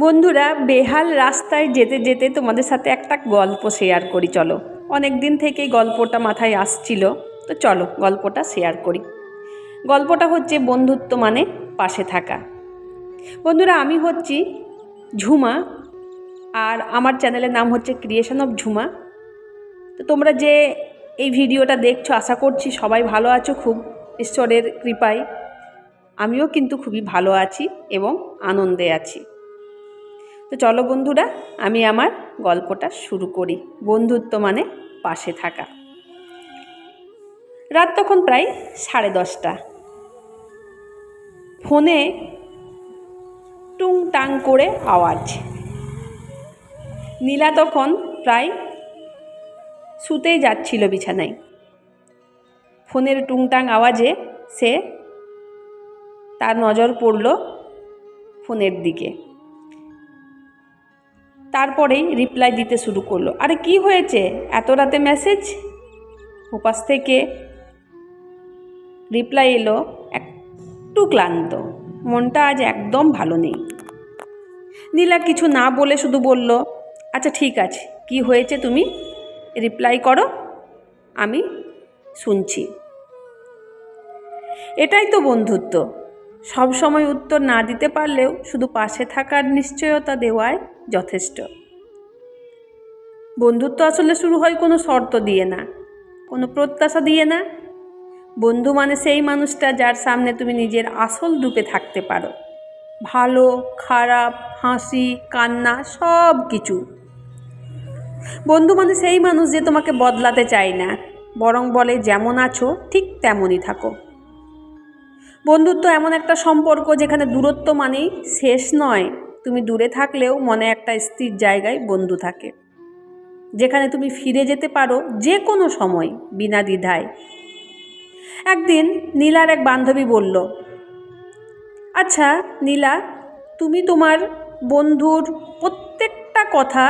বন্ধুরা, বেহাল রাস্তায় যেতে যেতে তোমাদের সাথে একটা গল্প শেয়ার করি। চলো, অনেক দিন থেকেই গল্পটা মাথায় আসছিল, তো চলো গল্পটা শেয়ার করি। গল্পটা হচ্ছে বন্ধুত্ব মানে পাশে থাকা। বন্ধুরা, আমি হচ্ছি ঝুমা, আর আমার চ্যানেলের নাম হচ্ছে ক্রিয়েশন অফ ঝুমা। তো তোমরা যে এই ভিডিওটা দেখছো, আশা করছি সবাই ভালো আছো খুব, ঈশ্বরের কৃপায়। আমিও কিন্তু খুবই ভালো আছি এবং আনন্দে আছি। তো চলো বন্ধুরা, আমি আমার গল্পটা শুরু করি। বন্ধুত্ব মানে পাশে থাকা। রাত তখন প্রায় 10:30। ফোনে টুং টাং করে আওয়াজ। নীলা তখন প্রায় শুতেই যাচ্ছিল বিছানায়। ফোনের টুংটাং আওয়াজে তার নজর পড়ল ফোনের দিকে। তারপরেই রিপ্লাই দিতে শুরু করলো। আরে কি হয়েছে, এত রাতে মেসেজ? ওপাশ থেকে রিপ্লাই এলো, একটু ক্লান্ত, মনটা আজ একদম ভালো নেই। নীলা কিছু না বলে শুধু বলল, আচ্ছা ঠিক আছে, কি হয়েছে তুমি রিপ্লাই করো, আমি শুনছি। এটাই তো বন্ধুত্ব। সব সময় উত্তর না দিতে পারলেও শুধু পাশে থাকার নিশ্চয়তা দেওয়াই যথেষ্ট। বন্ধুত্ব আসলে শুরু হয় কোনো শর্ত দিয়ে না, কোনো প্রত্যাশা দিয়ে না। বন্ধু মানে সেই মানুষটা যার সামনে তুমি নিজের আসল রূপে থাকতে পারো। ভালো খারাপ, হাসি কান্না, সব কিছু। বন্ধু মানে সেই মানুষ যে তোমাকে বদলাতে চায় না, বরং বলে যেমন আছো ঠিক তেমনই থাকো। বন্ধুত্ব এমন একটা সম্পর্ক যেখানে দূরত্ব মানেই শেষ নয়। তুমি দূরে থাকলেও মনে একটা স্থির জায়গায় বন্ধু থাকে, যেখানে তুমি ফিরে যেতে পারো যে কোনো সময় বিনা দ্বিধায়। একদিন নীলার এক বান্ধবী বলল, আচ্ছা নীলা, তুমি তোমার বন্ধুর প্রত্যেকটা কথা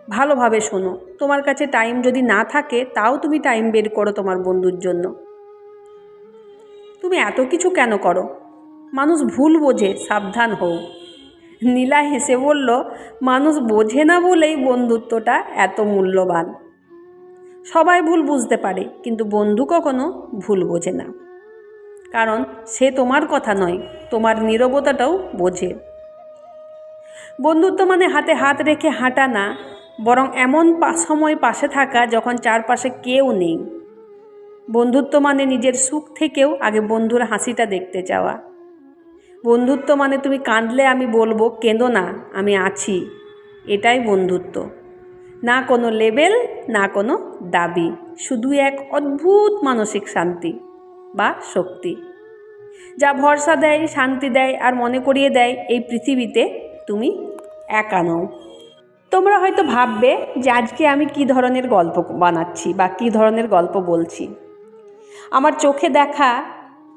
ভালোভাবে শোনো। তোমার কাছে টাইম যদি না থাকে, তাও তুমি টাইম বের করো তোমার বন্ধুর জন্য। তুমি এত কিছু কেন করো? মানুষ ভুল বোঝে, সাবধান হও। নীলা হেসে বলল, মানুষ বোঝে না বলেই বন্ধুত্বটা এত মূল্যবান। সবাই ভুল বুঝতে পারে, কিন্তু বন্ধু কখনো ভুল বোঝে না, কারণ সে তোমার কথা নয়, তোমার নীরবতাটাও বোঝে। বন্ধুত্ব মানে হাতে হাত রেখে হাঁটা না, বরং এমন সময় পাশে থাকা যখন চারপাশে কেউ নেই। বন্ধুত্ব মানে নিজের সুখ থেকেও আগে বন্ধুর হাসিটা দেখতে চাওয়া। বন্ধুত্ব মানে তুমি কাঁদলে আমি বলবো, কেঁদো না, আমি আছি। এটাই বন্ধুত্ব। না কোনো লেবেল, না কোনো দাবি, শুধু এক অদ্ভুত মানসিক শান্তি বা শক্তি, যা ভরসা দেয়, শান্তি দেয়, আর মনে করিয়ে দেয় এই পৃথিবীতে তুমি একা নও। তোমরা হয়তো ভাববে যে আজকে আমি কী ধরনের গল্প বানাচ্ছি বা কী ধরনের গল্প বলছি। আমার চোখে দেখা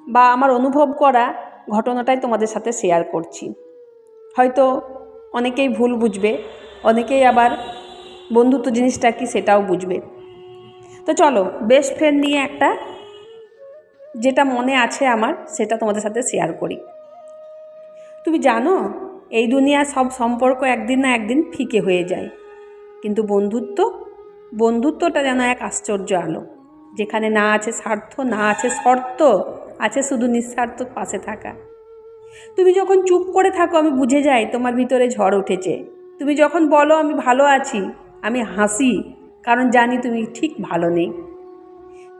বা আমার অনুভব করা ঘটনাটাই তোমাদের সাথে শেয়ার করছি। হয়তো অনেকেই ভুল বুঝবে, অনেকেই আবার বন্ধুত্ব জিনিসটা কি সেটাও বুঝবে। তো চলো, বেস্ট ফ্রেন্ড নিয়ে একটা যেটা মনে আছে আমার, সেটা তোমাদের সাথে শেয়ার করি। তুমি জানো, এই দুনিয়ার সব সম্পর্ক একদিন না একদিন ফিকে হয়ে যায়, কিন্তু বন্ধুত্বটা যেন এক আশ্চর্য আলো, যেখানে না আছে স্বার্থ, না আছে শর্ত, আছে শুধু নিঃস্বার্থ পাশে থাকা। তুমি যখন চুপ করে থাকো, আমি বুঝে যাই তোমার ভিতরে ঝড় উঠেছে। তুমি যখন বলো আমি ভালো আছি, আমি হাসি, কারণ জানি তুমি ঠিক ভালো নেই।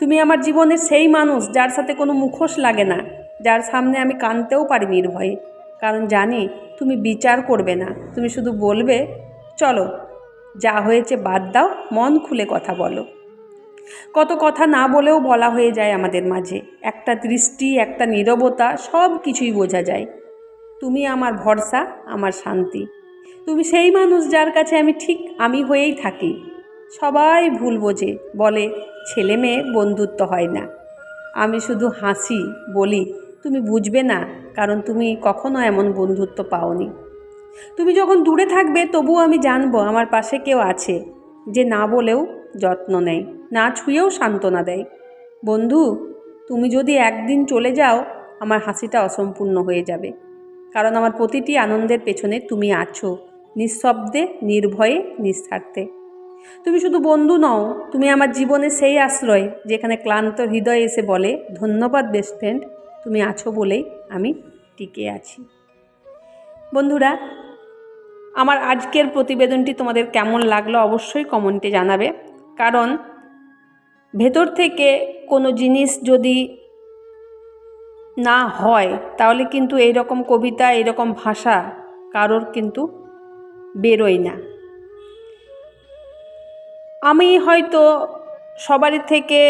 তুমি আমার জীবনের সেই মানুষ যার সাথে কোনো মুখোশ লাগে না, যার সামনে আমি কাঁদতেও পারি নির্ভয়ে, কারণ জানি তুমি বিচার করবে না। তুমি শুধু বলবে, চলো যা হয়েছে বাদ দাও, মন খুলে কথা বলো। কত কথা না বলেও বলা হয়ে যায় আমাদের মাঝে, একটা দৃষ্টি, একটা নীরবতা, সব কিছুই বোঝা যায়। তুমি আমার ভরসা, আমার শান্তি। তুমি সেই মানুষ যার কাছে আমি ঠিক আমি হয়েই থাকি। সবাই ভুল বোঝে, বলে ছেলে মেয়ে বন্ধুত্ব হয় না। আমি শুধু হাসি, বলি তুমি বুঝবে না, কারণ তুমি কখনো এমন বন্ধুত্ব পাওনি। তুমি যখন দূরে থাকবে, তবুও আমি জানবো আমার পাশে কেউ আছে, যে না বলেও যত্ন নেয়, না ছুঁয়েও সান্ত্বনা দেয়। বন্ধু, তুমি যদি একদিন চলে যাও, আমার হাসিটা অসম্পূর্ণ হয়ে যাবে, কারণ আমার প্রতিটি আনন্দের পেছনে তুমি আছো, নিঃশব্দে, নির্ভয়ে, নিঃস্বার্থে। তুমি শুধু বন্ধু নও, তুমি আমার জীবনে সেই আশ্রয় যেখানে ক্লান্ত হৃদয় এসে বলে, ধন্যবাদ বেস্ট ফ্রেন্ড, তুমি আছো বলেই আমি টিকে আছি। বন্ধুরা, আমার আজকের প্রতিবেদনটি তোমাদের কেমন লাগলো অবশ্যই কমেন্টে জানাবে। কারণ ভেতর থেকে কোনো জিনিস যদি না হয় তাহলে কিন্তু এইরকম কবিতা, এইরকম ভাষা কারোর কিন্তু বেরোয় না। আমি হয়তো সবারই থেকে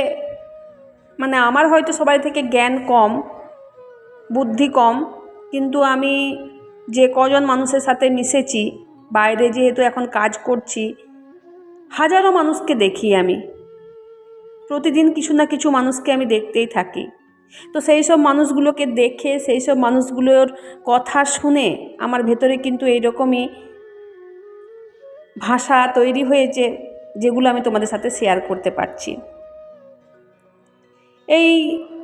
আমার হয়তো সবারই থেকে জ্ঞান কম, বুদ্ধি কম, কিন্তু আমি যে কজন মানুষের সাথে মিশেছি, বাইরে যেহেতু এখন কাজ করছি, হাজারো মানুষকে দেখি আমি, প্রতিদিন কিছু না কিছু মানুষকে আমি দেখতেই থাকি। তো সেই সব মানুষগুলোকে দেখে, সেই সব মানুষগুলোর কথা শুনে আমার ভেতরে কিন্তু এইরকমই ভাষা তৈরি হয়েছে, যেগুলো আমি তোমাদের সাথে শেয়ার করতে পারছি। এই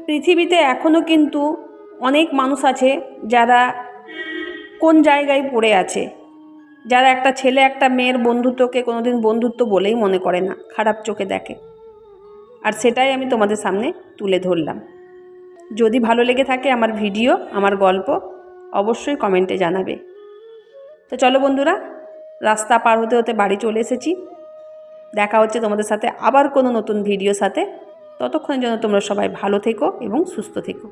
পৃথিবীতে এখনও কিন্তু অনেক মানুষ আছে যারা কোন জায়গায় পড়ে আছে, যারা একটা ছেলে একটা মেয়ের বন্ধুত্বকে কোনোদিন বন্ধুত্ব বলেই মনে করে না, খারাপ চোখে দেখে। আর সেটাই আমি তোমাদের সামনে তুলে ধরলাম। যদি ভালো লেগে থাকে আমার ভিডিও, আমার গল্প, অবশ্যই কমেন্টে জানাবে। তো চলো বন্ধুরা, রাস্তা পার হতে হতে বাড়ি চলে এসেছি। দেখা হচ্ছে তোমাদের সাথে আবার কোনো নতুন ভিডিও সাথে। ততক্ষণের জন্য তোমরা সবাই ভালো থেকো এবং সুস্থ থেকো।